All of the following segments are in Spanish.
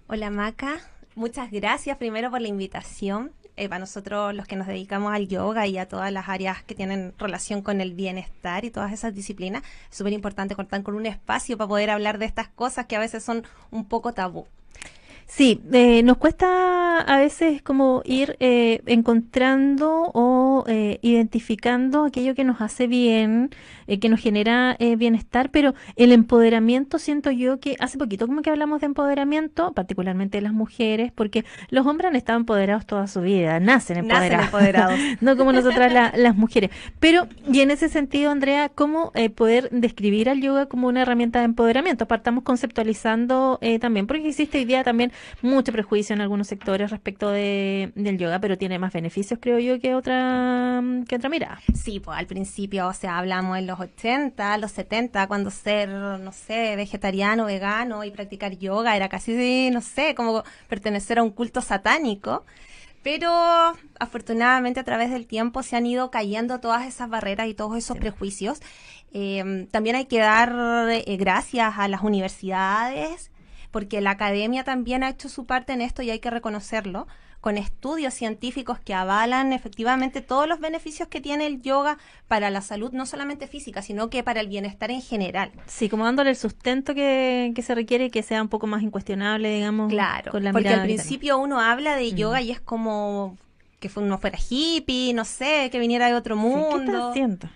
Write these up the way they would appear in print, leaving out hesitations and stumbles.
Hola Maca, muchas gracias primero por la invitación. Para nosotros los que nos dedicamos al yoga y a todas las áreas que tienen relación con el bienestar y todas esas disciplinas, es súper importante contar con un espacio para poder hablar de estas cosas que a veces son un poco tabú. Sí, nos cuesta a veces como ir encontrando o identificando aquello que nos hace bien, que nos genera bienestar, pero el empoderamiento siento yo que hace poquito como que hablamos de empoderamiento, particularmente de las mujeres, porque los hombres han estado empoderados toda su vida, nacen Nacen empoderados, empoderados. no como nosotras las mujeres. Pero, y en ese sentido, Andrea, ¿cómo poder describir al yoga como una herramienta de empoderamiento? Partamos conceptualizando también, porque existe hoy día también mucho prejuicio en algunos sectores respecto del yoga, pero tiene más beneficios, creo yo, que otra mirada. Sí, pues al principio, o sea, hablamos en los 80, los 70, cuando ser, no sé, vegetariano, vegano y practicar yoga era casi, no sé, como pertenecer a un culto satánico. Pero afortunadamente a través del tiempo se han ido cayendo todas esas barreras y todos esos Sí. prejuicios. También hay que dar gracias a las universidades, porque la academia también ha hecho su parte en esto y hay que reconocerlo, con estudios científicos que avalan efectivamente todos los beneficios que tiene el yoga para la salud, no solamente física, sino que para el bienestar en general. Sí, como dándole el sustento que se requiere y que sea un poco más incuestionable, digamos, Claro, con la porque al mirada que tenemos. principio uno habla de Mm. yoga y es como que uno fuera hippie, no sé, que viniera de otro Sí, ¿qué estás mundo. haciendo?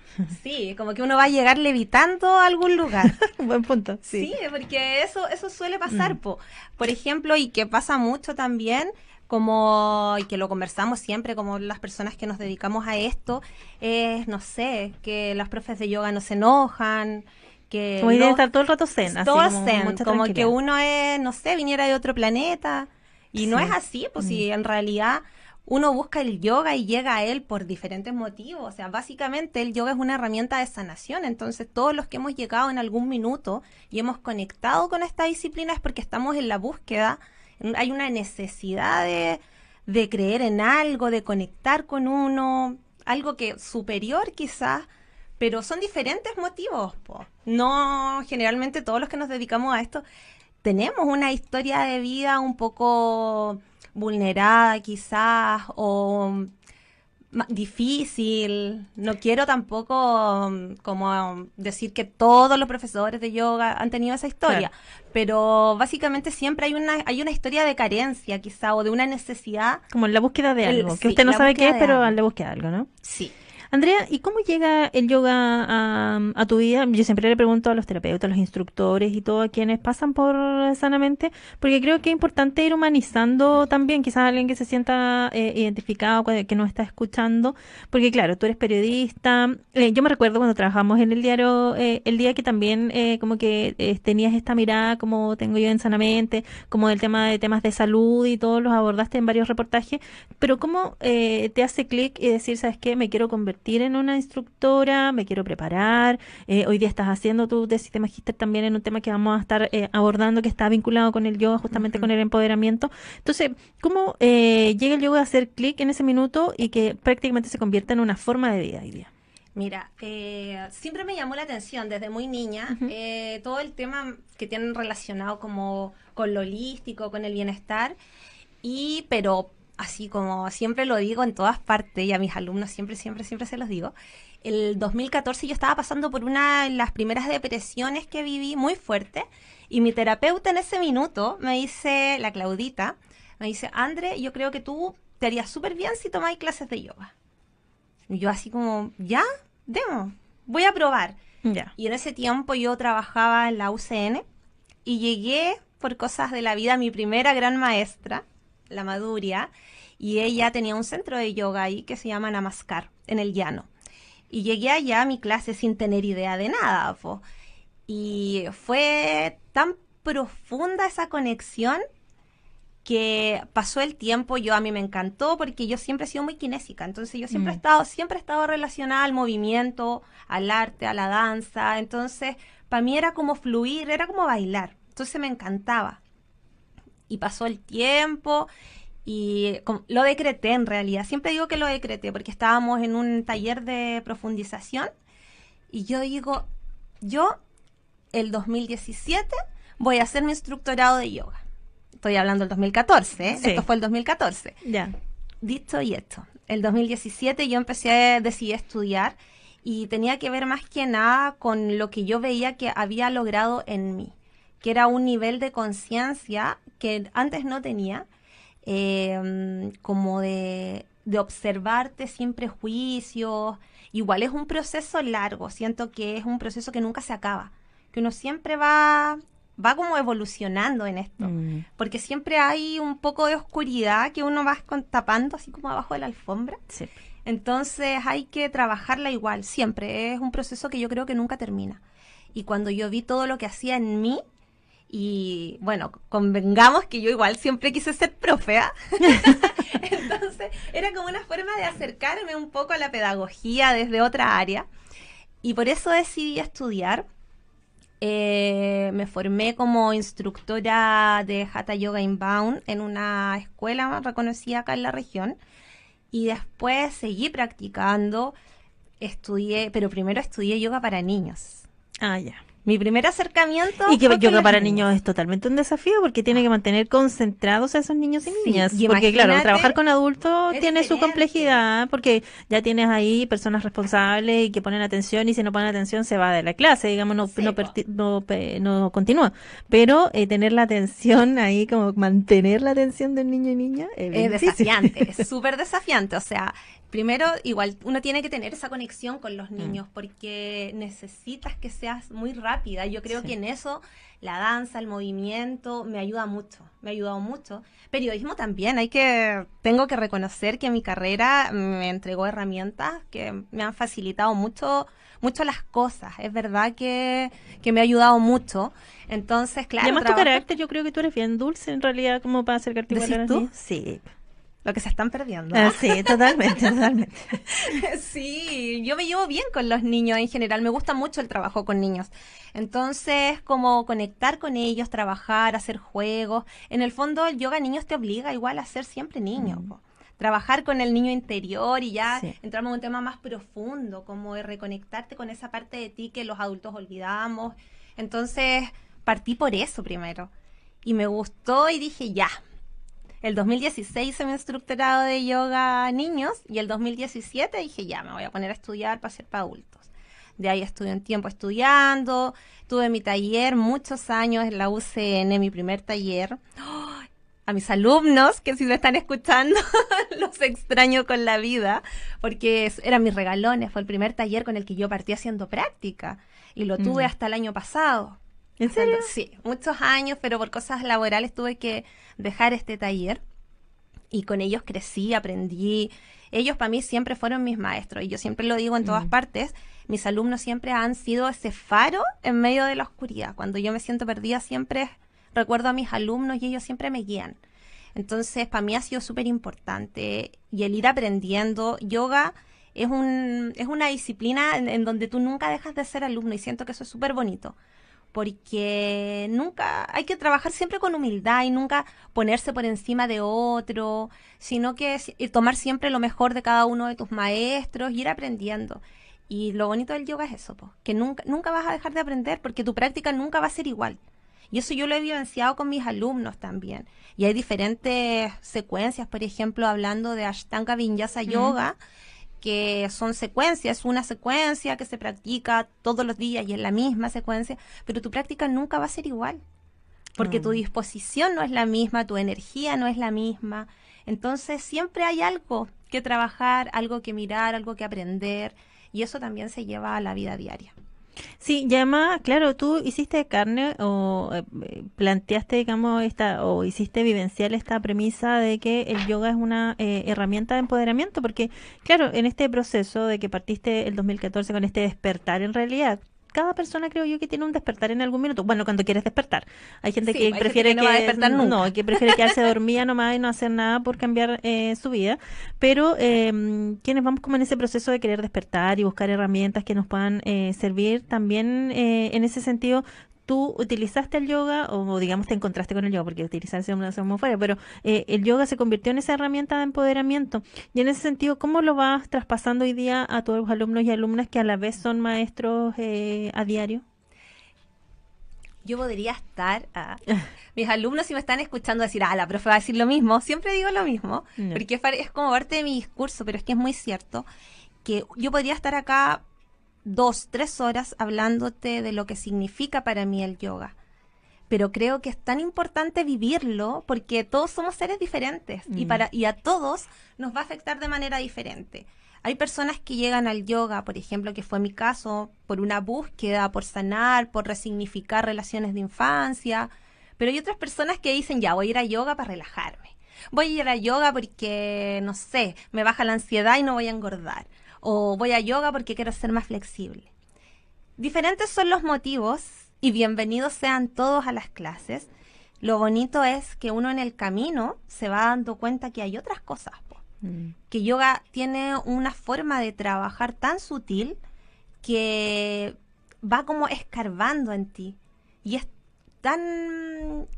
Sí, como que uno va a llegar levitando a algún lugar. Buen punto, sí. Sí, porque eso suele pasar, Mm. po. Por ejemplo, y que pasa mucho también, como, y que lo conversamos siempre, como las personas que nos dedicamos a esto, es, no sé, que las profes de yoga no se enojan, que Como idea de los, estar todo el rato zen, así todos como zen, mucha como que tranquilidad. uno es, no sé, viniera de otro planeta. Y no es Sí. así, pues Mm. si en realidad uno busca el yoga y llega a él por diferentes motivos. O sea, básicamente el yoga es una herramienta de sanación. Entonces, todos los que hemos llegado en algún minuto y hemos conectado con esta disciplina es porque estamos en la búsqueda. Hay una necesidad de creer en algo, de conectar con uno, algo que superior quizás, pero son diferentes motivos. Po. No, generalmente todos los que nos dedicamos a esto tenemos una historia de vida un poco vulnerada quizás o difícil. No quiero tampoco como decir que todos los profesores de yoga han tenido esa Claro. historia, pero básicamente siempre hay una historia de carencia quizá o de una necesidad, Como en la búsqueda de algo, que sí, usted no la sabe qué búsqueda es, de pero en algo. la búsqueda de algo, ¿no? Sí. Andrea, ¿y cómo llega el yoga a tu vida? Yo siempre le pregunto a los terapeutas, a los instructores y todo a quienes pasan por Sanamente, porque creo que es importante ir humanizando también, quizás alguien que se sienta identificado, que nos está escuchando, porque claro, tú eres periodista. Yo me recuerdo cuando trabajamos en el diario, el día que también como que tenías esta mirada como tengo yo en Sanamente, como del tema de temas de salud y todos los abordaste en varios reportajes. Pero ¿cómo te hace clic y decir, sabes qué, me quiero convertir en una instructora, me quiero preparar? Hoy día estás haciendo tu tesis de magíster también en un tema que vamos a estar abordando que está vinculado con el yoga, justamente con Ujú. el empoderamiento. Entonces, ¿cómo llega el yoga a hacer clic en ese minuto y que prácticamente se convierta en una forma de vida hoy día? Mira, siempre me llamó la atención desde muy niña Ujú. todo el tema que tienen relacionado como con lo holístico, con el bienestar, y pero así como siempre lo digo en todas partes y a mis alumnos siempre se los digo, el 2014 yo estaba pasando por una de las primeras depresiones que viví muy fuerte y mi terapeuta en ese minuto me dice, la Claudita, me dice, André, yo creo que tú te harías súper bien si tomáis clases de yoga. Y yo así como, ya, demo, voy a probar. Ya. Y en ese tiempo yo trabajaba en la UCN y llegué por cosas de la vida a mi primera gran maestra, la Maduria, y ella tenía un centro de yoga ahí que se llama Namaskar, en el llano. Y llegué allá a mi clase sin tener idea de nada, po. Y fue tan profunda esa conexión que pasó el tiempo, yo a mí me encantó porque yo siempre he sido muy kinésica, entonces yo Mm. siempre he estado relacionada al movimiento, al arte, a la danza, entonces para mí era como fluir, era como bailar, entonces me encantaba. Y pasó el tiempo y lo decreté en realidad, siempre digo que lo decreté porque estábamos en un taller de profundización y yo digo, yo el 2017 voy a hacer mi instructorado de yoga. estoy hablando del 2014, Sí. esto fue el 2014. Ya. Dicho y hecho, el 2017 yo decidí estudiar y tenía que ver más que nada con lo que yo veía que había logrado en mí, que era un nivel de conciencia que antes no tenía, como de observarte sin prejuicios. Igual es un proceso largo, siento que es un proceso que nunca se acaba, que uno siempre va como evolucionando en esto, Mm. porque siempre hay un poco de oscuridad que uno va tapando así como abajo de la alfombra. Sí. Entonces hay que trabajarla igual, siempre. Es un proceso que yo creo que nunca termina. Y cuando yo vi todo lo que hacía en mí, y bueno, convengamos que yo igual siempre quise ser profe, ¿ah? Entonces era como una forma de acercarme un poco a la pedagogía desde otra área. Y por eso decidí estudiar. Me formé como instructora de Hatha Yoga Inbound en una escuela reconocida acá en la región. Y después seguí practicando, estudié, pero primero estudié yoga para niños. Ah, ya. Mi primer acercamiento Y que fue con yoga los para niños es totalmente un desafío porque tiene que mantener concentrados a esos niños y Sí, niñas. y Porque claro, imagínate, trabajar con adultos es tiene su diferente. complejidad porque ya tienes ahí personas responsables y que ponen atención y si no ponen atención se va de la clase, digamos, Sí, po. no continúa. Pero tener la atención ahí, como mantener la atención del niño y niña es bien Es difícil. desafiante, es súper desafiante. O sea, primero, igual uno tiene que tener esa conexión con los niños porque necesitas que seas muy rápida. Yo creo Sí. que en eso la danza, el movimiento, me ayuda mucho, me ha ayudado mucho. Periodismo también, tengo que reconocer que mi carrera me entregó herramientas que me han facilitado mucho, mucho las cosas. Es verdad que me ha ayudado mucho. Entonces, Y claro, además tu trabajar, carácter, yo creo que tú eres bien dulce en realidad como para acercarte igual a ¿decís las tú? niñas. Sí. Lo que se están perdiendo. Ah, sí, totalmente, totalmente. Sí, yo me llevo bien con los niños en general, me gusta mucho el trabajo con niños. Entonces, como conectar con ellos, trabajar, hacer juegos. En el fondo, el yoga niños te obliga igual a ser siempre niño, po. Trabajar con el niño interior y ya Sí. entramos en un tema más profundo, como de reconectarte con esa parte de ti que los adultos olvidamos. Entonces, partí por eso primero. Y me gustó y dije, ya. El 2016 hice mi instructorado de yoga a niños y el 2017 dije, ya, me voy a poner a estudiar para ser para adultos. De ahí estuve un tiempo estudiando, tuve mi taller muchos años en la UCN, mi primer taller. ¡Oh! A mis alumnos, que si me están escuchando, los extraño con la vida, porque eran mis regalones, fue el primer taller con el que yo partí haciendo práctica y lo tuve hasta el año pasado. ¿En serio? Sí, muchos años, pero por cosas laborales tuve que dejar este taller y con ellos crecí, aprendí. Ellos para mí siempre fueron mis maestros y yo siempre lo digo en todas partes, mis alumnos siempre han sido ese faro en medio de la oscuridad. Cuando yo me siento perdida siempre recuerdo a mis alumnos y ellos siempre me guían. Entonces para mí ha sido súper importante y el ir aprendiendo. Yoga es una disciplina en donde tú nunca dejas de ser alumno y siento que eso es súper bonito porque nunca hay que trabajar siempre con humildad y nunca ponerse por encima de otro, sino que tomar siempre lo mejor de cada uno de tus maestros y ir aprendiendo. Y lo bonito del yoga es eso, po, que nunca vas a dejar de aprender porque tu práctica nunca va a ser igual. Y eso yo lo he vivenciado con mis alumnos también. Y hay diferentes secuencias, por ejemplo, hablando de Ashtanga Vinyasa Yoga, que son secuencias, una secuencia que se practica todos los días y es la misma secuencia, pero tu práctica nunca va a ser igual, porque tu disposición no es la misma, tu energía no es la misma. Entonces siempre hay algo que trabajar, algo que mirar, algo que aprender, y eso también se lleva a la vida diaria. Sí, y además, claro, tú hiciste carne o planteaste, digamos, o hiciste vivenciar esta premisa de que el yoga es una herramienta de empoderamiento, porque, claro, en este proceso de que partiste el 2014 con este despertar, en realidad, cada persona creo yo que tiene un despertar en algún minuto. Bueno, cuando quieres despertar. Hay gente Sí, que hay gente prefiere que no va a despertar nunca. que prefiere quedarse dormida nomás y no hacer nada por cambiar su vida. Pero quienes vamos como en ese proceso de querer despertar y buscar herramientas que nos puedan servir, también en ese sentido, tú utilizaste el yoga o digamos te encontraste con el yoga, porque utilizarse una muy fuera, pero el yoga se convirtió en esa herramienta de empoderamiento. Y en ese sentido, ¿cómo lo vas traspasando hoy día a tus alumnos y alumnas que a la vez son maestros a diario? Yo podría estar, mis alumnos si me están escuchando decir, la profe va a decir lo mismo, siempre digo lo mismo, No. porque es como parte de mi discurso, pero es que es muy cierto, que yo podría estar acá 2, 3 horas hablándote de lo que significa para mí el yoga. Pero creo que es tan importante vivirlo porque todos somos seres diferentes y a todos nos va a afectar de manera diferente. Hay personas que llegan al yoga, por ejemplo, que fue mi caso, por una búsqueda, por sanar, por resignificar relaciones de infancia, pero hay otras personas que dicen, ya, voy a ir a yoga para relajarme. Voy a ir a yoga porque, no sé, me baja la ansiedad y no voy a engordar. O voy a yoga porque quiero ser más flexible. Diferentes son los motivos y bienvenidos sean todos a las clases. Lo bonito es que uno en el camino se va dando cuenta que hay otras cosas, que yoga tiene una forma de trabajar tan sutil que va como escarbando en ti y es tan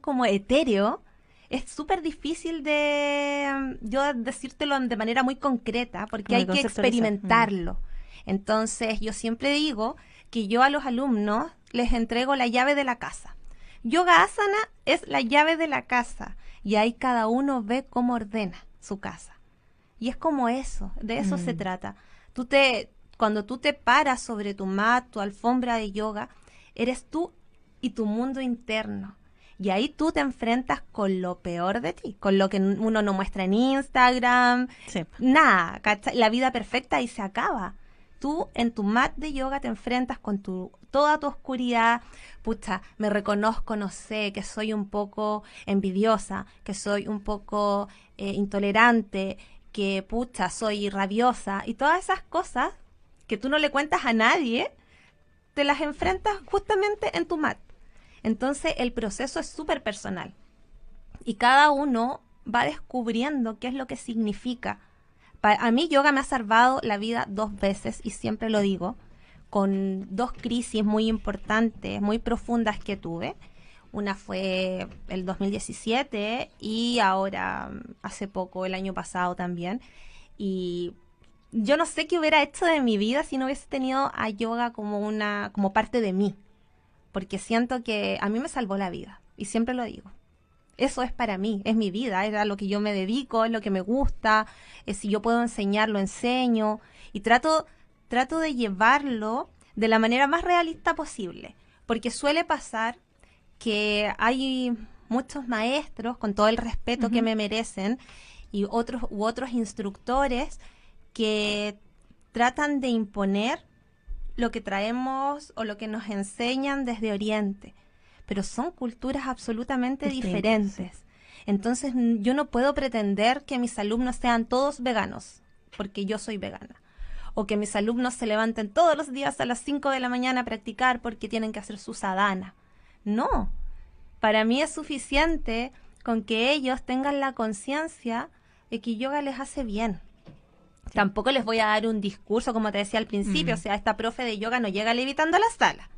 como etéreo. Es súper difícil de yo decírtelo de manera muy concreta porque Muy hay que conceptualizar. experimentarlo. Entonces yo siempre digo que yo a los alumnos les entrego la llave de la casa. Yoga Asana es la llave de la casa y ahí cada uno ve cómo ordena su casa. Y es como eso, de eso se trata. Cuando tú te paras sobre tu mat, tu alfombra de yoga, eres tú y tu mundo interno. Y ahí tú te enfrentas con lo peor de ti, con lo que uno no muestra en Instagram, Sí. nada, ¿cachai? La vida perfecta y se acaba. Tú en tu mat de yoga te enfrentas con toda tu oscuridad. Pucha, me reconozco, no sé, que soy un poco envidiosa, que soy un poco intolerante, que pucha, soy rabiosa. Y todas esas cosas que tú no le cuentas a nadie, te las enfrentas justamente en tu mat. Entonces el proceso es súper personal. Y cada uno va descubriendo qué es lo que significa. A mí yoga me ha salvado la vida 2 veces y siempre lo digo, con 2 crisis muy importantes, muy profundas que tuve. Una fue el 2017 y ahora hace poco, el año pasado también. Y yo no sé qué hubiera hecho de mi vida si no hubiese tenido a yoga como parte de mí, porque siento que a mí me salvó la vida y siempre lo digo. Eso es para mí, es mi vida, es a lo que yo me dedico, es lo que me gusta, si yo puedo enseñar, lo enseño y trato de llevarlo de la manera más realista posible, porque suele pasar que hay muchos maestros, con todo el respeto que me merecen, y otros instructores que tratan de imponer lo que traemos o lo que nos enseñan desde Oriente. Pero son culturas absolutamente diferentes. Entonces yo no puedo pretender que mis alumnos sean todos veganos, porque yo soy vegana. O que mis alumnos se levanten todos los días a las 5 de la mañana a practicar porque tienen que hacer su sadhana. No, para mí es suficiente con que ellos tengan la conciencia de que yoga les hace bien. Tampoco les voy a dar un discurso, como te decía al principio, o sea, esta profe de yoga no llega levitando a la sala.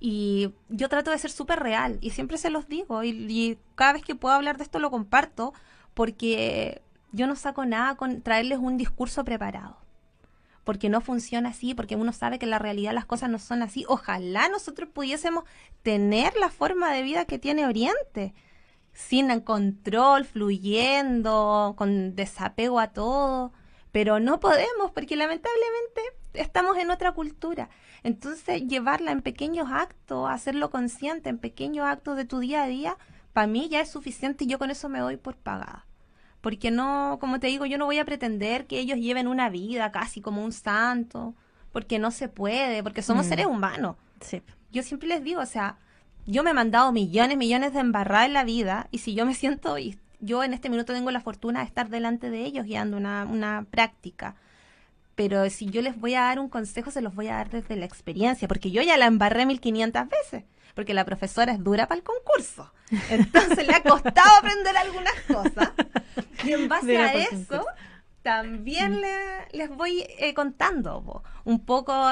Y yo trato de ser súper real y siempre se los digo y cada vez que puedo hablar de esto lo comparto porque yo no saco nada con traerles un discurso preparado. Porque no funciona así, porque uno sabe que en la realidad las cosas no son así. Ojalá nosotros pudiésemos tener la forma de vida que tiene Oriente, sin control, fluyendo, con desapego a todo. Pero no podemos porque lamentablemente estamos en otra cultura. Entonces llevarla en pequeños actos, hacerlo consciente en pequeños actos de tu día a día, para mí ya es suficiente y yo con eso me doy por pagada. Porque no, como te digo, yo no voy a pretender que ellos lleven una vida casi como un santo, porque no se puede, porque somos seres humanos. Sí. Yo siempre les digo, o sea, yo me he mandado millones de embarradas en la vida y si yo me siento, y yo en este minuto tengo la fortuna de estar delante de ellos guiando una práctica, pero si yo les voy a dar un consejo, se los voy a dar desde la experiencia, porque yo ya la embarré 1500 veces, porque la profesora es dura para el concurso. Entonces le ha costado aprender algunas cosas. Y en base a eso, también les voy contando un poco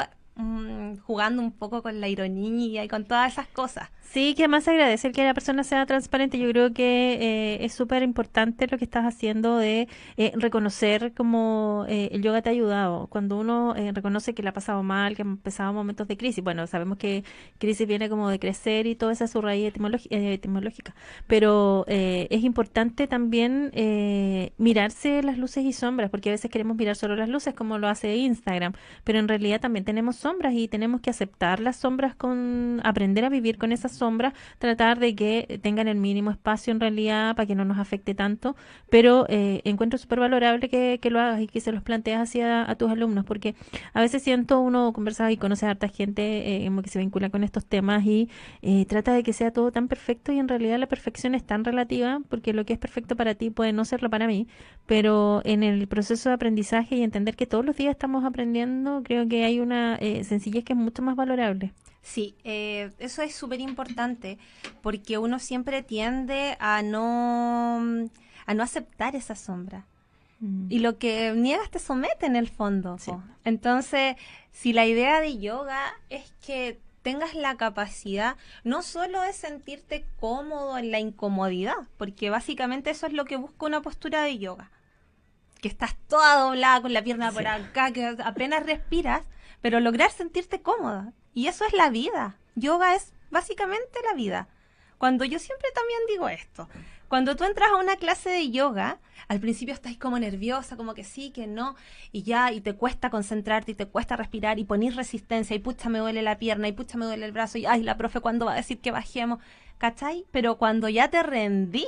jugando un poco con la ironía y con todas esas cosas. Sí, que además se agradece el que la persona sea transparente. Yo creo que es súper importante lo que estás haciendo de reconocer cómo el yoga te ha ayudado. Cuando uno reconoce que le ha pasado mal, que ha pasado momentos de crisis. Bueno, sabemos que crisis viene como de crecer y toda esa es su raíz etimológica. Pero es importante también mirarse las luces y sombras, porque a veces queremos mirar solo las luces como lo hace Instagram, pero en realidad también tenemos sombras y tenemos que aceptar las sombras, aprender a vivir con esas sombras, tratar de que tengan el mínimo espacio en realidad para que no nos afecte tanto, pero encuentro súper valorable que lo hagas y que se los planteas hacia a tus alumnos, porque a veces siento, uno conversa y conoce a harta gente como que se vincula con estos temas y trata de que sea todo tan perfecto, y en realidad la perfección es tan relativa, porque lo que es perfecto para ti puede no serlo para mí, pero en el proceso de aprendizaje y entender que todos los días estamos aprendiendo, creo que hay una sencillez que es mucho más valorable. Sí, eso es súper importante porque uno siempre tiende a no aceptar esa sombra. Y lo que niegas te somete en el fondo. Sí. Entonces, si la idea de yoga es que tengas la capacidad, no solo es sentirte cómodo en la incomodidad, porque básicamente eso es lo que busca una postura de yoga, que estás toda doblada con la pierna por acá, que apenas respiras, pero lograr sentirte cómoda. Y eso es la vida. Yoga es básicamente la vida. Cuando yo siempre también digo esto, cuando tú entras a una clase de yoga, al principio estás como nerviosa, como que sí, que no, y ya, y te cuesta concentrarte, y te cuesta respirar, y ponís resistencia, y pucha me duele la pierna, y pucha me duele el brazo, y ay, la profe, ¿cuándo va a decir que bajemos? ¿Cachai? Pero cuando ya te rendí,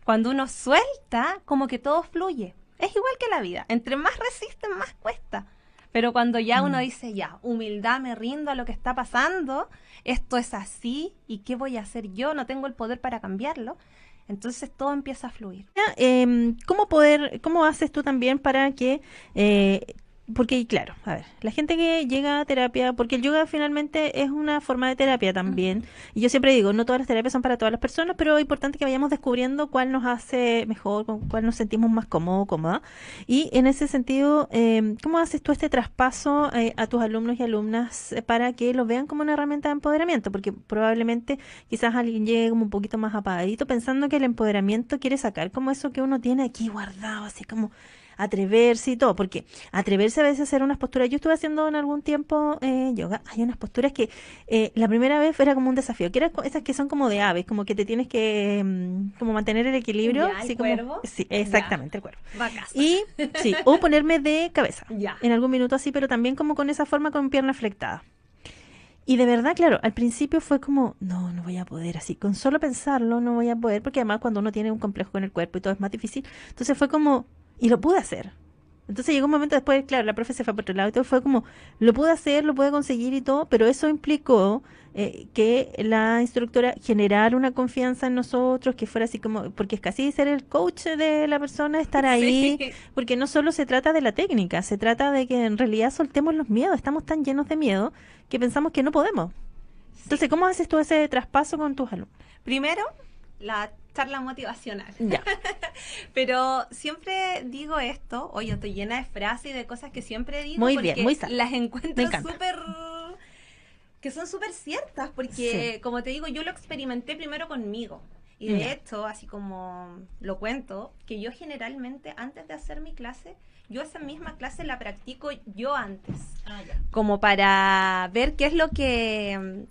cuando uno suelta, como que todo fluye. Es igual que la vida, entre más resisten, más cuesta. Pero cuando ya uno dice, ya, humildad, me rindo a lo que está pasando, esto es así, ¿y qué voy a hacer yo? No tengo el poder para cambiarlo. Entonces todo empieza a fluir. ¿Cómo haces tú también para que porque claro, a ver, la gente que llega a terapia, porque el yoga finalmente es una forma de terapia también, y yo siempre digo, no todas las terapias son para todas las personas, pero es importante que vayamos descubriendo cuál nos hace mejor, con cuál nos sentimos más cómodos, cómoda, y en ese sentido, ¿cómo haces tú este traspaso a tus alumnos y alumnas para que lo vean como una herramienta de empoderamiento? Porque probablemente quizás alguien llegue como un poquito más apagadito pensando que el empoderamiento quiere sacar como eso que uno tiene aquí guardado, así como atreverse y todo, porque atreverse a veces a hacer unas posturas, yo estuve haciendo en algún tiempo yoga, hay unas posturas que la primera vez era como un desafío, que eran esas que son como de aves, como que te tienes que como mantener el equilibrio, ya, así ¿el como, cuervo? sí, exactamente, el cuervo. Vacas. Y sí, o ponerme de cabeza, Ya. en algún minuto así, pero también como con esa forma con pierna flectada. Y de verdad, claro, al principio fue como, no voy a poder así, con solo pensarlo no voy a poder, porque además cuando uno tiene un complejo con el cuerpo y todo es más difícil, entonces fue como, y lo pude hacer. Entonces llegó un momento después, claro, la profe se fue por otro lado y todo fue como, lo pude hacer, lo pude conseguir y todo, pero eso implicó que la instructora generara una confianza en nosotros, que fuera así como, porque es casi ser el coach de la persona, estar ahí, Sí. porque no solo se trata de la técnica, se trata de que en realidad soltemos los miedos, estamos tan llenos de miedo que pensamos que no podemos. Entonces, ¿cómo haces tú ese traspaso con tus alumnos? Primero, la charla motivacional. Ya. Pero siempre digo esto, oye, estoy llena de frases y de cosas que siempre digo Muy porque bien, muy sano. las Me encuentro encanta. que son súper ciertas, porque Sí. como te digo, yo lo experimenté primero conmigo. Y de hecho, así como lo cuento, que yo generalmente antes de hacer mi clase, yo esa misma clase la practico yo antes. Como para ver qué es lo que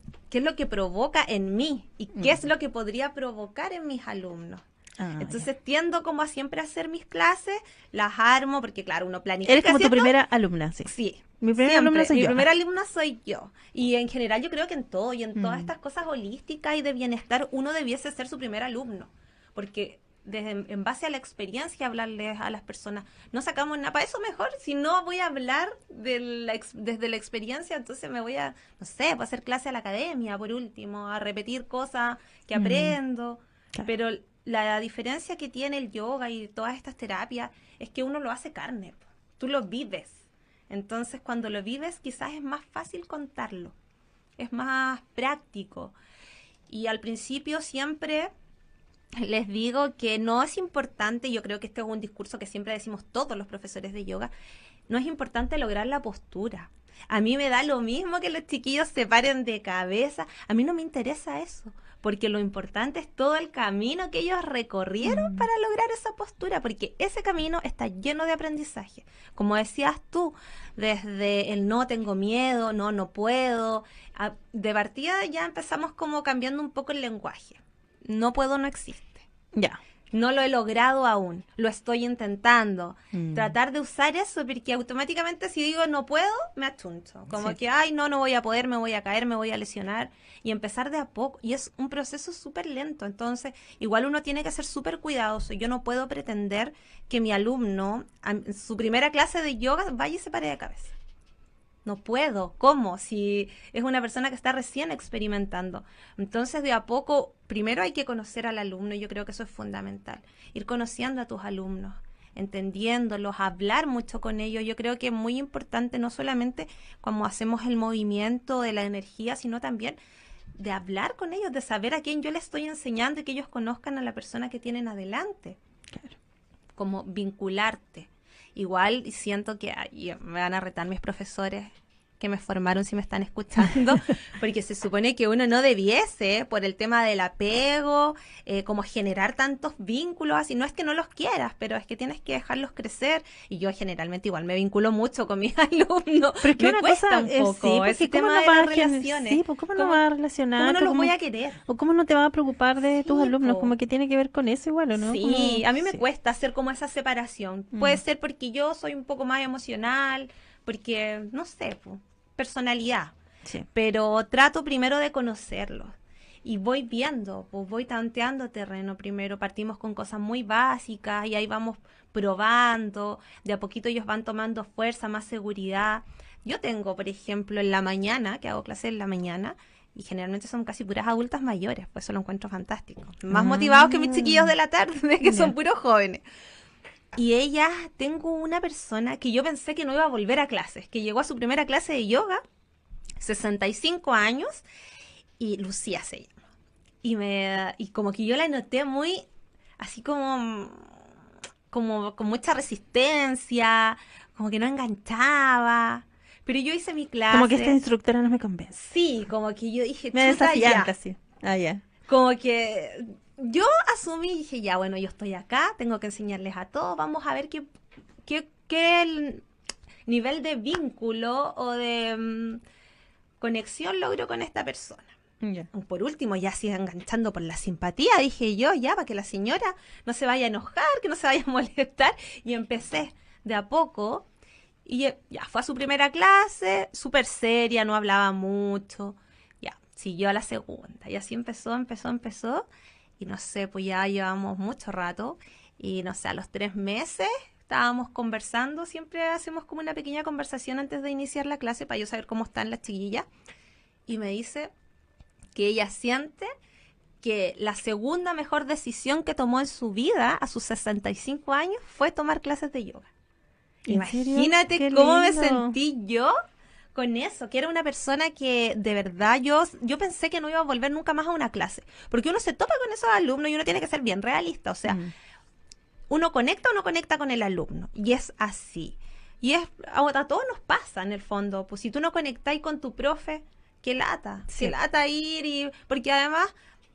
provoca en mí y qué es lo que podría provocar en mis alumnos. Entonces tiendo como a siempre hacer mis clases, las armo, porque claro, uno planifica. Eres como tu ¿cierto? primera alumna, sí. Sí. Mi primera Siempre. alumna soy Mi yo. primera alumna soy yo. Y en general yo creo que en todo y en todas estas cosas holísticas y de bienestar uno debiese ser su primer alumno. Porque en base a la experiencia hablarles a las personas, no sacamos nada. Para eso mejor, si no voy a hablar desde la experiencia, entonces me voy a, no sé, voy a hacer clase a la academia, por último, a repetir cosas que aprendo. Claro. Pero la diferencia que tiene el yoga y todas estas terapias es que uno lo hace carne. Tú lo vives. Entonces, cuando lo vives, quizás es más fácil contarlo. Es más práctico. Y al principio siempre les digo que no es importante, yo creo que este es un discurso que siempre decimos todos los profesores de yoga, no es importante lograr la postura, A mí me da lo mismo que los chiquillos se paren de cabeza. A mí no me interesa eso, porque lo importante es todo el camino que ellos recorrieron para lograr esa postura, porque ese camino está lleno de aprendizaje. Como decías tú, desde el no tengo miedo, no puedo. De partida ya empezamos como cambiando un poco el lenguaje. No puedo, no existe. Ya. No lo he logrado aún, lo estoy intentando. Tratar de usar eso, porque automáticamente si digo no puedo, me achuncho. Como que, ay, no voy a poder, me voy a caer, me voy a lesionar. Y empezar de a poco. Y es un proceso súper lento. Entonces, igual uno tiene que ser súper cuidadoso. Yo no puedo pretender que mi alumno, en su primera clase de yoga, vaya y se pare de cabeza. No puedo. ¿Cómo? Si es una persona que está recién experimentando. Entonces, de a poco, primero hay que conocer al alumno. Yo creo que eso es fundamental. Ir conociendo a tus alumnos, entendiéndolos, hablar mucho con ellos. Yo creo que es muy importante, no solamente cuando hacemos el movimiento de la energía, sino también de hablar con ellos, de saber a quién yo les estoy enseñando y que ellos conozcan a la persona que tienen adelante. Claro. Como vincularte. Igual siento que me van a retar mis profesores que me formaron si me están escuchando, porque se supone que uno no debiese, por el tema del apego, como generar tantos vínculos, así no es que no los quieras, pero es que tienes que dejarlos crecer, y yo generalmente igual me vinculo mucho con mis alumnos, pero es que me una cuesta cosa, un poco sí, ese porque ¿cómo tema no de vas las a relaciones. sí, pues ¿cómo no vas a ¿Cómo relacionarte? no los voy a querer? ¿O cómo no te vas a preocupar de tus Sí, alumnos? po. Como que tiene que ver con eso igual, ¿o no? Sí, Como, a mí me sí. cuesta hacer como esa separación. Puede ser porque yo soy un poco más emocional, porque, no sé, personalidad. Sí. Pero trato primero de conocerlos. Y voy viendo, pues voy tanteando terreno primero. Partimos con cosas muy básicas y ahí vamos probando. De a poquito ellos van tomando fuerza, más seguridad. Yo tengo, por ejemplo, en la mañana, que hago clases en la mañana, y generalmente son casi puras adultas mayores, pues eso lo encuentro fantástico. Más motivados que mis chiquillos de la tarde, que son puros jóvenes. Y ella, tengo una persona que yo pensé que no iba a volver a clases, que llegó a su primera clase de yoga, 65 años, y Lucía se llama. Y como que yo la noté muy, así como con mucha resistencia, como que no enganchaba. Pero yo hice mi clase. Como que esta instructora no me convence. Sí, como que yo dije, Me chuta, desafiante ya. así. Ah, ya. Como que yo asumí y dije, ya, bueno, yo estoy acá, tengo que enseñarles a todos, vamos a ver qué el nivel de vínculo o de conexión logro con esta persona. Ya. Por último, ya sigue enganchando por la simpatía, dije yo, ya, para que la señora no se vaya a enojar, que no se vaya a molestar, y empecé de a poco, y ya fue a su primera clase, súper seria, no hablaba mucho, ya, siguió a la segunda, y así empezó, y no sé, pues ya llevamos mucho rato, y no sé, a los 3 meses estábamos conversando, siempre hacemos como una pequeña conversación antes de iniciar la clase para yo saber cómo están las chiquillas, y me dice que ella siente que la segunda mejor decisión que tomó en su vida a sus 65 años fue tomar clases de yoga. ¿En serio? Imagínate Qué cómo me lindo. sentí yo con eso, que era una persona que de verdad yo pensé que no iba a volver nunca más a una clase, porque uno se topa con esos alumnos y uno tiene que ser bien realista, o sea, uno conecta o no conecta con el alumno, y es así. Y a todos nos pasa en el fondo, pues si tú no conectáis con tu profe, qué lata, Sí. qué lata ir, porque además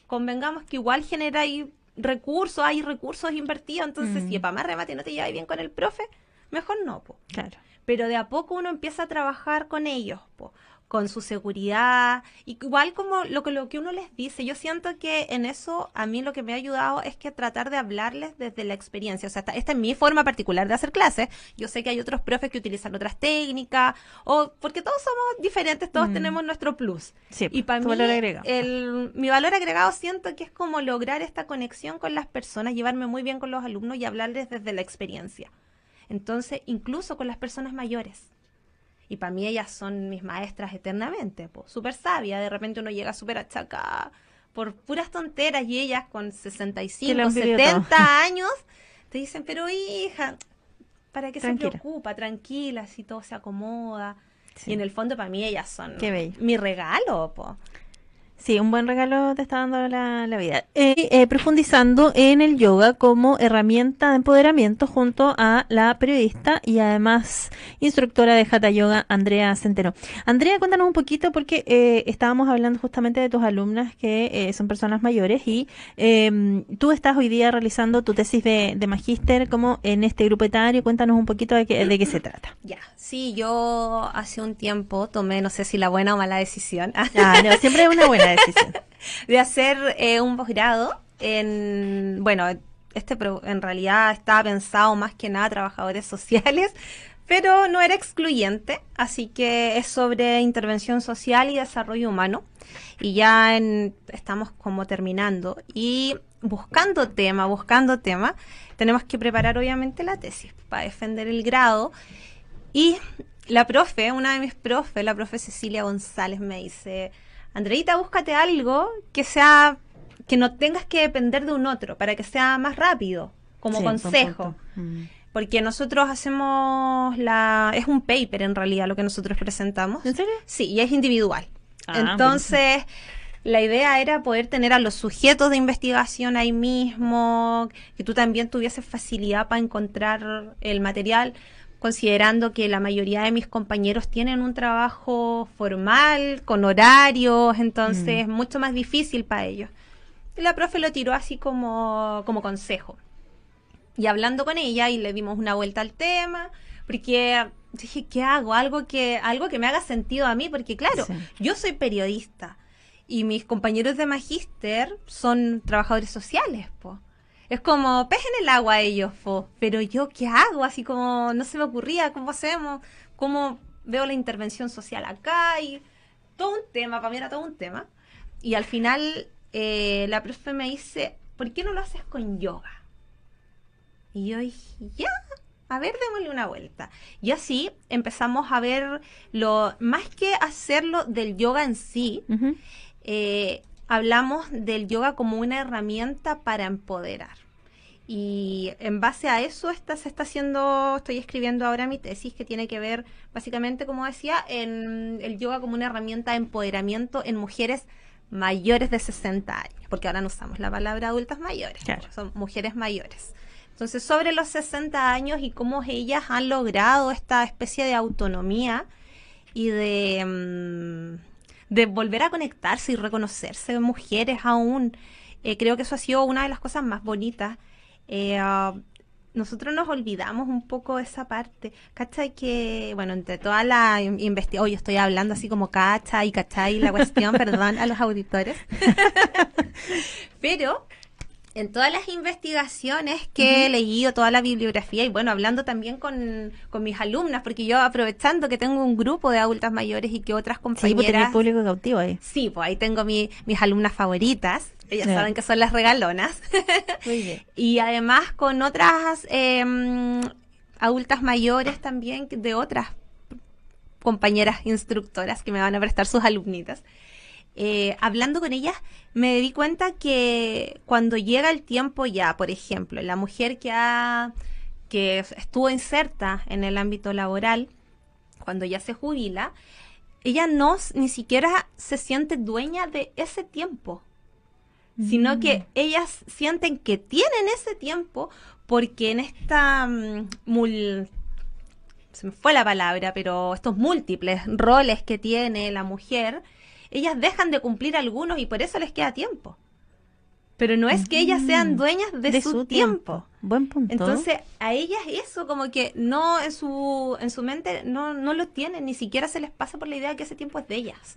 convengamos que igual genera ahí recursos, hay recursos invertidos, entonces si para más remate no te llevas bien con el profe, mejor no, pues. Claro. Pero de a poco uno empieza a trabajar con ellos, po, con su seguridad, y igual como lo que uno les dice. Yo siento que en eso a mí lo que me ha ayudado es que tratar de hablarles desde la experiencia. O sea, esta es mi forma particular de hacer clases. Yo sé que hay otros profes que utilizan otras técnicas, o porque todos somos diferentes, todos tenemos nuestro plus. Sí, y para tu mí, valor agregado. mi valor agregado siento que es como lograr esta conexión con las personas, llevarme muy bien con los alumnos y hablarles desde la experiencia. Entonces, incluso con las personas mayores. Y para mí ellas son mis maestras eternamente, súper sabias. De repente uno llega súper achacada por puras tonteras y ellas con Que 65, lo envidio 70 años te dicen, pero hija, ¿para qué Tranquila. se preocupa? Tranquila, si todo se acomoda. Sí. Y en el fondo para mí ellas son Qué bello. mi regalo, po. Sí, un buen regalo te está dando la vida. Profundizando en el yoga como herramienta de empoderamiento junto a la periodista y además instructora de Hatha Yoga, Andrea Centeno. Andrea, cuéntanos un poquito porque estábamos hablando justamente de tus alumnas que son personas mayores y tú estás hoy día realizando tu tesis de magíster como en este grupo etario. Cuéntanos un poquito de qué se trata. Ya, sí, yo hace un tiempo tomé, no sé si la buena o mala decisión, No, siempre es una buena decisión. de hacer un posgrado bueno, en realidad estaba pensado más que nada trabajadores sociales, pero no era excluyente, así que es sobre intervención social y desarrollo humano. Y ya estamos como terminando y buscando tema, tenemos que preparar obviamente la tesis para defender el grado. Y una de mis profes, la profe Cecilia González, me dice: Andreita, búscate algo que no tengas que depender de un otro, para que sea más rápido, como Sí, buen consejo. punto. Porque nosotros es un paper en realidad lo que nosotros presentamos. ¿En serio? Sí, y es individual. Buenísimo. Entonces, la idea era poder tener a los sujetos de investigación ahí mismo, que tú también tuvieses facilidad para encontrar el material, considerando que la mayoría de mis compañeros tienen un trabajo formal, con horarios, entonces es mucho más difícil para ellos. Y la profe lo tiró así como consejo. Y hablando con ella y le dimos una vuelta al tema, porque dije, ¿qué hago? Algo que me haga sentido a mí, porque claro, Sí. yo soy periodista y mis compañeros de magíster son trabajadores sociales, po. Es como pez en el agua ellos, po. Pero yo, ¿qué hago? Así como no se me ocurría, ¿cómo hacemos? ¿Cómo veo la intervención social acá? Y todo un tema, para mí era todo un tema. Y al final la profe me dice, ¿por qué no lo haces con yoga? Y yo dije, ya, a ver, démosle una vuelta. Y así empezamos a ver más que hacerlo del yoga en sí, Ujú. hablamos del yoga como una herramienta para empoderar. Y en base a eso estoy escribiendo ahora mi tesis que tiene que ver, básicamente, como decía, en el yoga como una herramienta de empoderamiento en mujeres mayores de 60 años, porque ahora no usamos la palabra adultas mayores, Claro. son mujeres mayores. Entonces, sobre los 60 años y cómo ellas han logrado esta especie de autonomía y de volver a conectarse y reconocerse mujeres aún. Creo que eso ha sido una de las cosas más bonitas. Nosotros nos olvidamos un poco de esa parte. ¿Cachai? Que, bueno, entre toda la investigación, hoy estoy hablando así como cachai, la cuestión, perdón a los auditores. Pero en todas las investigaciones que he leído, toda la bibliografía, y bueno, hablando también con mis alumnas, porque yo aprovechando que tengo un grupo de adultas mayores y que otras Sí, pues tenía compañeras... público cautivo ahí. Sí, pues ahí tengo mis alumnas favoritas. Ellas Ya. saben que son las regalonas. Muy bien. Y además con otras adultas mayores también, de otras compañeras instructoras que me van a prestar sus alumnitas. Hablando con ellas, me di cuenta que cuando llega el tiempo ya, por ejemplo, la mujer que estuvo inserta en el ámbito laboral, cuando ya se jubila, ella ni siquiera se siente dueña de ese tiempo, sino que ellas sienten que tienen ese tiempo porque en esta se me fue la palabra, pero estos múltiples roles que tiene la mujer, ellas dejan de cumplir algunos y por eso les queda tiempo. Pero no es que ellas sean dueñas de su tiempo. Buen punto. Entonces, a ellas eso como que no en su mente no lo tienen, ni siquiera se les pasa por la idea de que ese tiempo es de ellas.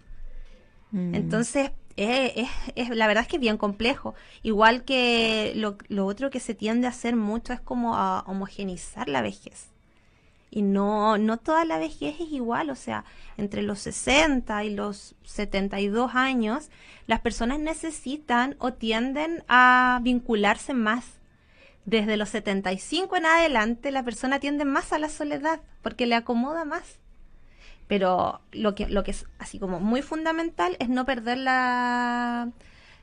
Entonces, la verdad es que es bien complejo. Igual que lo otro que se tiende a hacer mucho es como a homogeneizar la vejez. Y no toda la vejez es igual, o sea, entre los 60 y los 72 años, las personas necesitan o tienden a vincularse más. Desde los 75 en adelante, la persona tiende más a la soledad, porque le acomoda más. Pero lo que es así como muy fundamental es no perder la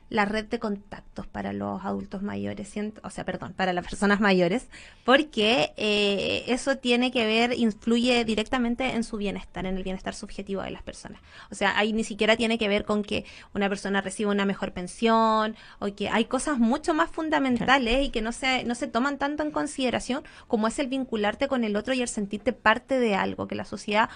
red de contactos, para los adultos mayores, o sea, perdón, para las personas mayores, porque eso tiene que ver, influye directamente en su bienestar, en el bienestar subjetivo de las personas. O sea, ahí ni siquiera tiene que ver con que una persona reciba una mejor pensión, o que hay cosas mucho más fundamentales y que no se toman tanto en consideración, como es el vincularte con el otro y el sentirte parte de algo, que la sociedad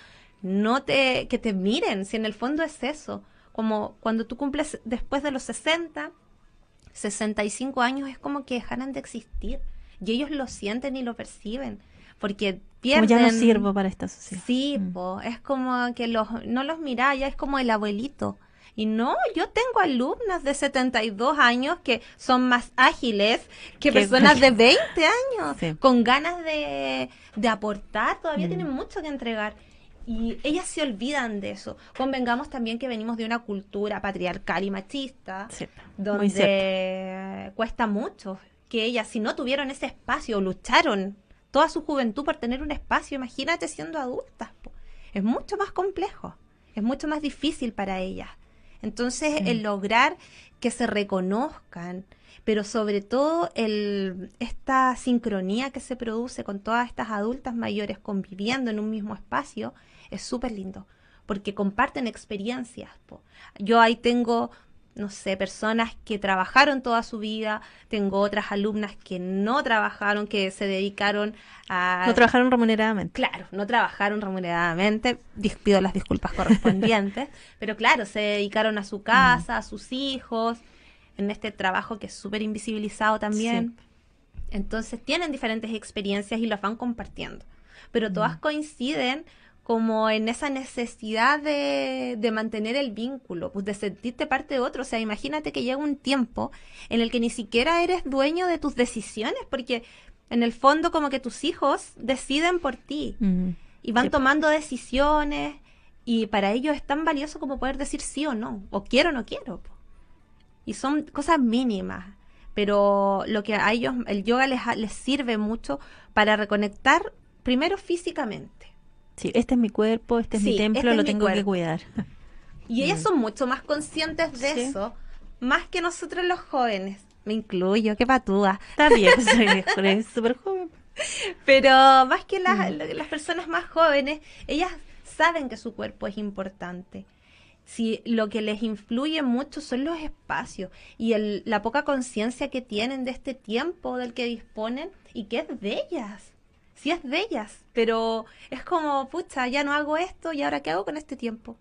que te miren, si en el fondo es eso. Como cuando tú cumples después de los 65 años, es como que dejaran de existir. Y ellos lo sienten y lo perciben. Porque pierden... Como ya no sirvo para esta sociedad. Sí, es como que no los mira, ya es como el abuelito. Y no, yo tengo alumnas de 72 años que son más ágiles que personas de 20 años, sí, con ganas de aportar, todavía tienen mucho que entregar. Y ellas se olvidan de eso. Convengamos también que venimos de una cultura patriarcal y machista, sí, donde cuesta mucho que ellas, si no tuvieron ese espacio, lucharon toda su juventud por tener un espacio, imagínate siendo adultas. Es mucho más complejo, es mucho más difícil para ellas. Entonces, el lograr que se reconozcan, pero sobre todo esta sincronía que se produce con todas estas adultas mayores conviviendo en un mismo espacio, es súper lindo, porque comparten experiencias. Yo ahí tengo, no sé, personas que trabajaron toda su vida, tengo otras alumnas que no trabajaron, que se dedicaron a... No trabajaron remuneradamente. Claro, no trabajaron remuneradamente, pido las disculpas correspondientes, pero claro, se dedicaron a su casa, a sus hijos, en este trabajo que es súper invisibilizado también. Sí. Entonces tienen diferentes experiencias y las van compartiendo, pero todas coinciden como en esa necesidad de mantener el vínculo, pues de sentirte parte de otro. O sea, imagínate que llega un tiempo en el que ni siquiera eres dueño de tus decisiones, porque en el fondo como que tus hijos deciden por ti y van tomando decisiones, y para ellos es tan valioso como poder decir sí o no, o quiero o no quiero. Y son cosas mínimas, pero lo que a ellos, el yoga les sirve mucho para reconectar primero físicamente. Sí, este es mi cuerpo, este es mi templo, lo tengo que cuidar. Y ellas son mucho más conscientes de eso, más que nosotros los jóvenes. Me incluyo, qué patúa. Está bien, soy súper joven. Pero más que las personas más jóvenes, ellas saben que su cuerpo es importante. Sí, lo que les influye mucho son los espacios y la poca conciencia que tienen de este tiempo del que disponen y que es de ellas. Sí, es de ellas, pero es como, pucha, ya no hago esto y ahora ¿qué hago con este tiempo?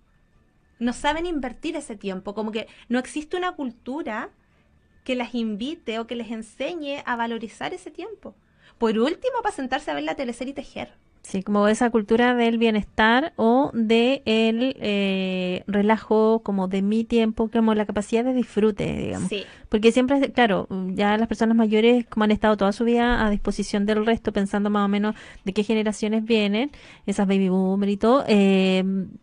No saben invertir ese tiempo, como que no existe una cultura que las invite o que les enseñe a valorizar ese tiempo. Por último, para sentarse a ver la teleserie y tejer. Sí, como esa cultura del bienestar o de el relajo, como de mi tiempo, como la capacidad de disfrute, digamos. Sí. Porque siempre, claro, ya las personas mayores, como han estado toda su vida a disposición del resto, pensando más o menos de qué generaciones vienen, esas baby boomers y todo,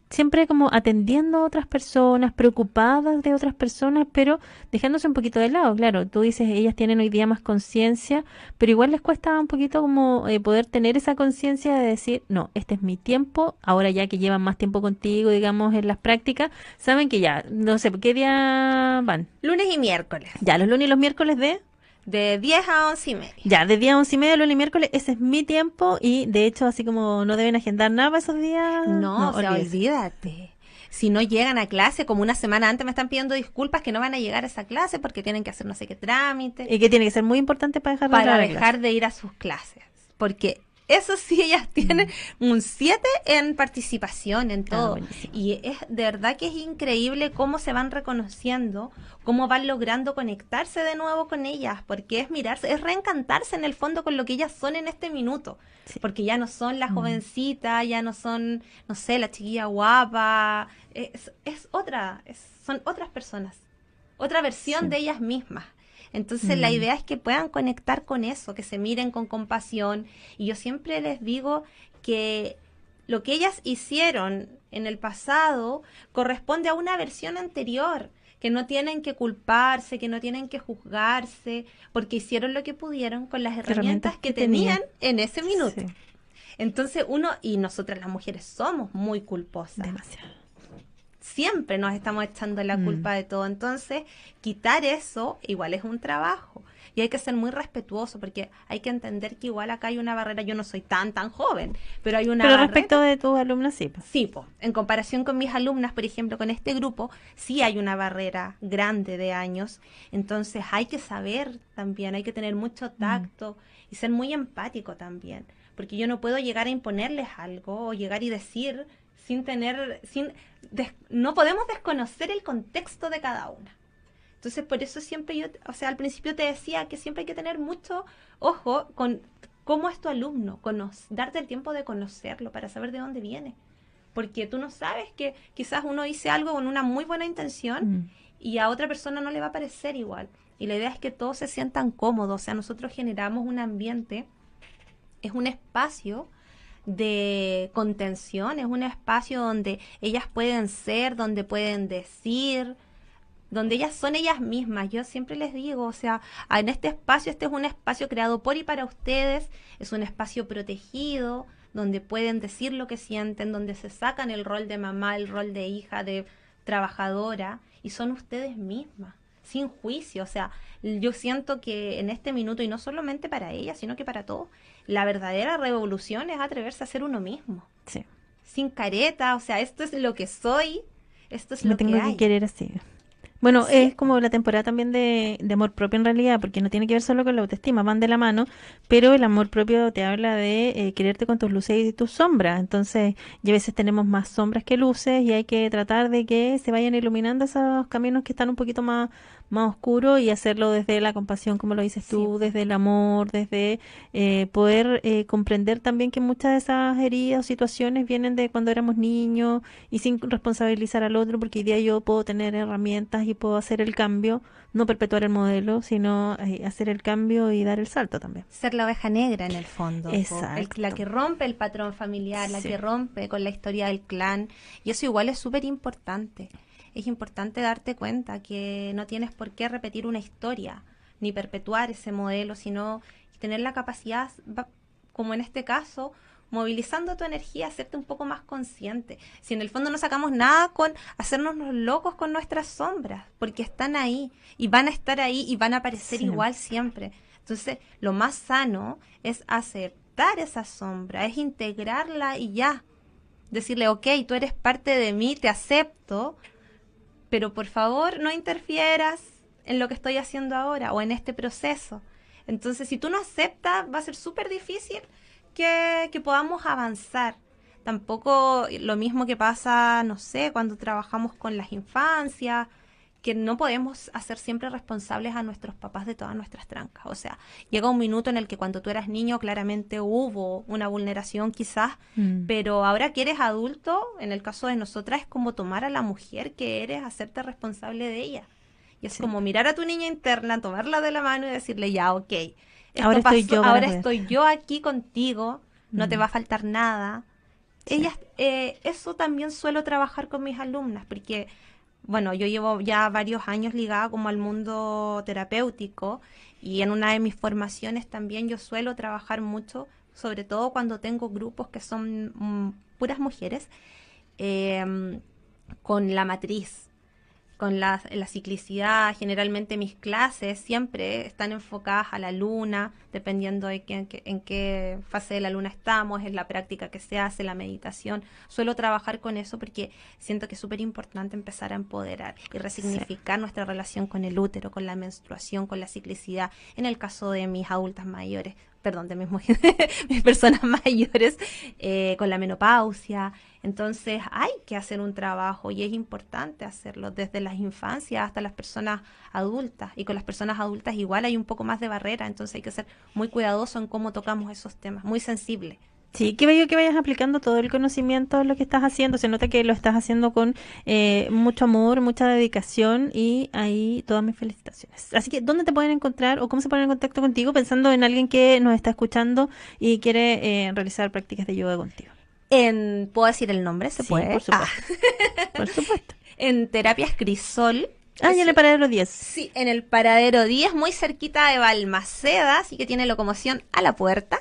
siempre como atendiendo a otras personas, preocupadas de otras personas, pero dejándose un poquito de lado. Claro, tú dices, ellas tienen hoy día más conciencia, pero igual les cuesta un poquito como poder tener esa conciencia de decir, no, este es mi tiempo, ahora ya que llevan más tiempo contigo, digamos, en las prácticas, saben que ya, no sé, ¿qué día van? Lunes y miércoles. Ya, los lunes y los miércoles de 10 a 11:30. Ya, de 10 a 11:30, lunes y miércoles, ese es mi tiempo y de hecho así como no deben agendar nada para esos días. No, o sea, olvídate. Si no llegan a clase, como una semana antes me están pidiendo disculpas que no van a llegar a esa clase porque tienen que hacer no sé qué trámite. Y que tiene que ser muy importante para dejar de ir a sus clases. Porque eso sí, ellas tienen un 7 en participación, en todo. Y es de verdad que es increíble cómo se van reconociendo, cómo van logrando conectarse de nuevo con ellas, porque es mirarse, es reencantarse en el fondo con lo que ellas son en este minuto. Sí. Porque ya no son la jovencita, ya no son, no sé, la chiquilla guapa, son otras personas, otra versión de ellas mismas. Entonces la idea es que puedan conectar con eso, que se miren con compasión. Y yo siempre les digo que lo que ellas hicieron en el pasado corresponde a una versión anterior, que no tienen que culparse, que no tienen que juzgarse, porque hicieron lo que pudieron con las herramientas que tenían en ese minuto. Sí. Entonces y nosotras las mujeres somos muy culposas. Demasiado. siempre nos estamos echando la culpa de todo. Entonces, quitar eso igual es un trabajo. Y hay que ser muy respetuoso, porque hay que entender que igual acá hay una barrera. Yo no soy tan joven, pero hay una Pero barrera. respecto de tus alumnas, sí, pues. Sí, po. En comparación con mis alumnas, por ejemplo, con este grupo, sí hay una barrera grande de años. Entonces hay que saber también, hay que tener mucho tacto y ser muy empático también. Porque yo no puedo llegar a imponerles algo o llegar y decir no podemos desconocer el contexto de cada una. Entonces, por eso siempre yo, o sea, al principio te decía que siempre hay que tener mucho ojo con cómo es tu alumno, darte el tiempo de conocerlo para saber de dónde viene. Porque tú no sabes que quizás uno dice algo con una muy buena intención y a otra persona no le va a parecer igual. Y la idea es que todos se sientan cómodos. O sea, nosotros generamos un ambiente, es un espacio de contención, es un espacio donde ellas pueden ser, donde pueden decir, donde ellas son ellas mismas. Yo siempre les digo, o sea, en este espacio, este es un espacio creado por y para ustedes, es un espacio protegido, donde pueden decir lo que sienten, donde se sacan el rol de mamá, el rol de hija, de trabajadora, y son ustedes mismas, sin juicio. O sea, yo siento que en este minuto, y no solamente para ellas, sino que para todos, la verdadera revolución es atreverse a ser uno mismo. Sí. Sin careta, o sea, esto es lo que soy, esto es Me lo tengo que que hay. querer así. Bueno, Sí. es como la temporada también de amor propio en realidad, porque no tiene que ver solo con la autoestima, van de la mano, pero el amor propio te habla de quererte con tus luces y tus sombras. Entonces, y a veces tenemos más sombras que luces y hay que tratar de que se vayan iluminando esos caminos que están un poquito más oscuros y hacerlo desde la compasión, como lo dices Sí, tú, desde el amor, desde poder comprender también que muchas de esas heridas o situaciones vienen de cuando éramos niños y sin responsabilizar al otro, porque hoy día yo puedo tener herramientas y puedo hacer el cambio, no perpetuar el modelo, sino hacer el cambio y dar el salto también. ser la oveja negra en el fondo, Exacto. la que rompe el patrón familiar, la Sí. que rompe con la historia del clan, y eso igual es súper importante. Es importante darte cuenta que no tienes por qué repetir una historia, ni perpetuar ese modelo, sino tener la capacidad, como en este caso, movilizando tu energía, hacerte un poco más consciente. Si en el fondo no sacamos nada con hacernos los locos con nuestras sombras, porque están ahí y van a estar ahí y van a aparecer Sí. igual siempre. Entonces, lo más sano es aceptar esa sombra, es integrarla y ya. Decirle, ok, tú eres parte de mí, te acepto, pero por favor no interfieras en lo que estoy haciendo ahora o en este proceso. Entonces, si tú no aceptas, va a ser súper difícil que podamos avanzar. Tampoco lo mismo que pasa, no sé, cuando trabajamos con las infancias, que no podemos hacer siempre responsables a nuestros papás de todas nuestras trancas. O sea, llega un minuto en el que cuando tú eras niño claramente hubo una vulneración quizás, pero ahora que eres adulto, en el caso de nosotras, es como tomar a la mujer que eres, hacerte responsable de ella. Y es como mirar a tu niña interna, tomarla de la mano y decirle, ya, ok, esto Ahora estoy pasó, yo para ahora poder. estoy yo aquí contigo, no te va a faltar nada. Ellas, eso también suelo trabajar con mis alumnas, porque, bueno, yo llevo ya varios años ligada como al mundo terapéutico y en una de mis formaciones también yo suelo trabajar mucho, sobre todo cuando tengo grupos que son puras mujeres, con la matriz, con la ciclicidad. Generalmente mis clases siempre están enfocadas a la luna, dependiendo de en qué fase de la luna estamos, es la práctica que se hace, la meditación. Suelo trabajar con eso porque siento que es súper importante empezar a empoderar y resignificar nuestra relación con el útero, con la menstruación, con la ciclicidad. En el caso de mis adultas mayores, perdón, de mis mujeres, mis personas mayores, con la menopausia. Entonces hay que hacer un trabajo y es importante hacerlo desde las infancias hasta las personas adultas. Y con las personas adultas igual hay un poco más de barrera, entonces hay que ser muy cuidadoso en cómo tocamos esos temas, muy sensible. Sí, qué bello que vayas aplicando todo el conocimiento de lo que estás haciendo. Se nota que lo estás haciendo con mucho amor, mucha dedicación y ahí todas mis felicitaciones. Así que, ¿dónde te pueden encontrar o cómo se ponen en contacto contigo pensando en alguien que nos está escuchando y quiere realizar prácticas de yoga contigo? ¿Puedo decir el nombre? ¿Se Sí, puede? por supuesto. Por supuesto. En Terapias Crisol. Ah, ya le paré los 10. Sí, en el paradero 10, muy cerquita de Balmaceda, así que tiene locomoción a la puerta.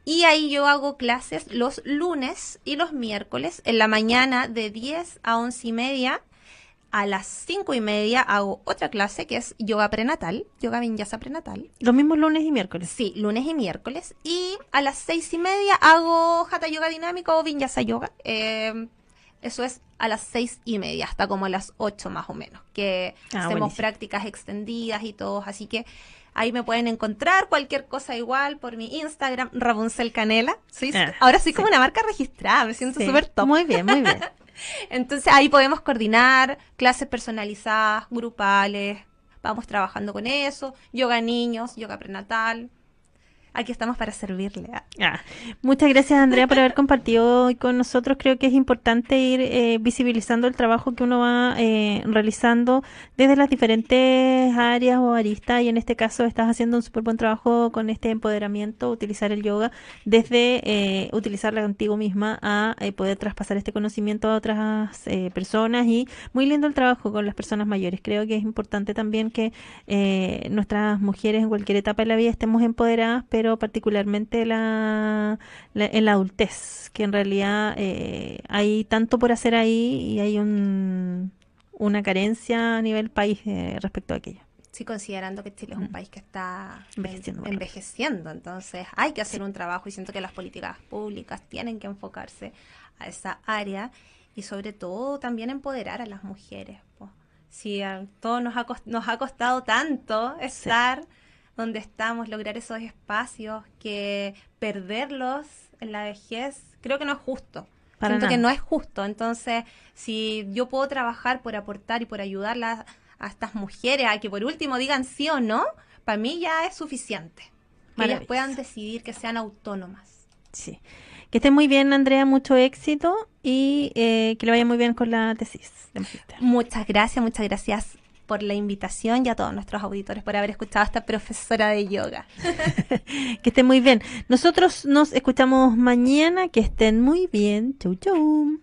Y ahí yo hago clases los lunes y los miércoles, en la mañana de 10 a 11:30. A las 5:30 hago otra clase que es yoga prenatal, yoga vinyasa prenatal. Los mismos lunes y miércoles. Sí, lunes y miércoles. Y a las 6:30 hago hatha yoga dinámico o vinyasa yoga. Eso es a las 6:30, hasta como a las 8 más o menos, que hacemos buenísimo. prácticas extendidas y todo. Así que ahí me pueden encontrar, cualquier cosa igual, por mi Instagram, Rapunzel Canela. Ahora soy como una marca registrada, me siento súper top. Muy bien, muy bien. Entonces ahí podemos coordinar clases personalizadas, grupales, vamos trabajando con eso, yoga niños, yoga prenatal. Aquí estamos para servirle. Muchas gracias, Andrea, por haber compartido hoy con nosotros. Creo que es importante ir visibilizando el trabajo que uno va realizando desde las diferentes áreas o aristas, y en este caso estás haciendo un súper buen trabajo con este empoderamiento, utilizar el yoga desde utilizarla contigo misma a poder traspasar este conocimiento a otras personas, y muy lindo el trabajo con las personas mayores. Creo que es importante también que nuestras mujeres en cualquier etapa de la vida estemos empoderadas, pero particularmente en la adultez, que en realidad hay tanto por hacer ahí y hay una carencia a nivel país respecto a aquello. Sí, considerando que Chile es un país que está envejeciendo, entonces hay que hacer un trabajo, y siento que las políticas públicas tienen que enfocarse a esa área y sobre todo también empoderar a las mujeres. Si a todos nos ha costado tanto estar donde estamos, lograr esos espacios, que perderlos en la vejez, creo que no es justo. Siento que no es justo. Entonces, si yo puedo trabajar por aportar y por ayudarlas a estas mujeres a que por último digan sí o no, para mí ya es suficiente. Que ellas puedan decidir, que sean autónomas. Sí. Que esté muy bien, Andrea, mucho éxito, y que le vaya muy bien con la tesis de magíster. Muchas gracias por la invitación, y a todos nuestros auditores por haber escuchado a esta profesora de yoga. Que estén muy bien. Nosotros nos escuchamos mañana. Que estén muy bien. Chau, chau.